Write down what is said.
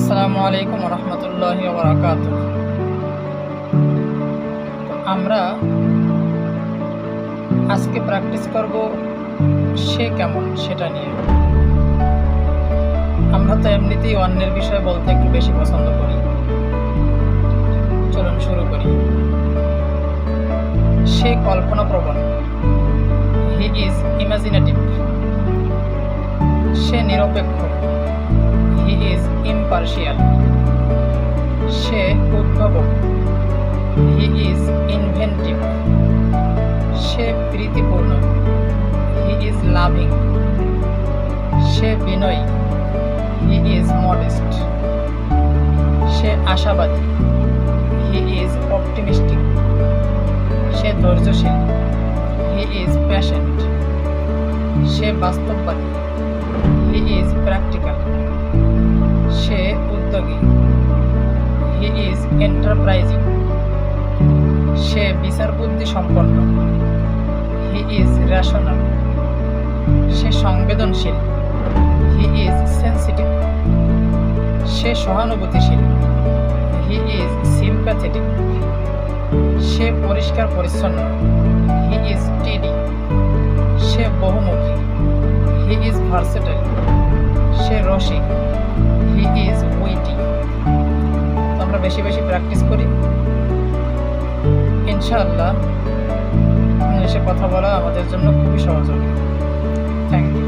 আসসালামু আলাইকুম রহমতুল্লাহি ওয়া বারাকাতুহু। আমরা আজকে প্র্যাকটিস করব সে কেমন সেটা নিয়ে। আমরা তো এমনিতেই অন্যের বিষয়ে বলতে একটু বেশি পছন্দ করি। চলুন শুরু করি। সে কল্পনাপ্রবণ, হি ইজ ইমাজিনেটিভ। সে নিরপেক্ষ, হি ইজ ইমপার্শিয়াল। সে উদ্ভাবক, হি ইজ ইনভেন্টিভ। সে প্রীতিপূর্ণ, হি ইজ লাভিং। সে বিনয়ী, হি ইজ মডেস্ট। সে আশাবাদী, হি ইজ অপটিমিস্টিক। সে ধৈর্যশীল, হি ইজ প্যাশেন্ট। সে বাস্তববাদী, হি ইজ প্র্যাকটিক্যাল। সে উদ্যোগী, হি ইজ এন্টারপ্রাইজিং। সে বিচারবুদ্ধি সম্পন্ন, হি ইজ রেশনাল। সে সংবেদনশীল, হি ইজ সেন্সিটিভ। সে সহানুভূতিশীল, হি ইজ সিম্প্যাথেটিক। সে পরিষ্কার পরিচ্ছন্ন, হি ইজ টিডি। সে বহুমুখী, হি ইজ ভার্সেটাইল। সে রসিক, হি ইজ উইটি। আমরা বেশি বেশি প্র্যাকটিস করি, ইনশাআল্লাহ ইংলিশে কথা বলা আমাদের জন্য খুবই সহজ হবে। Thank you.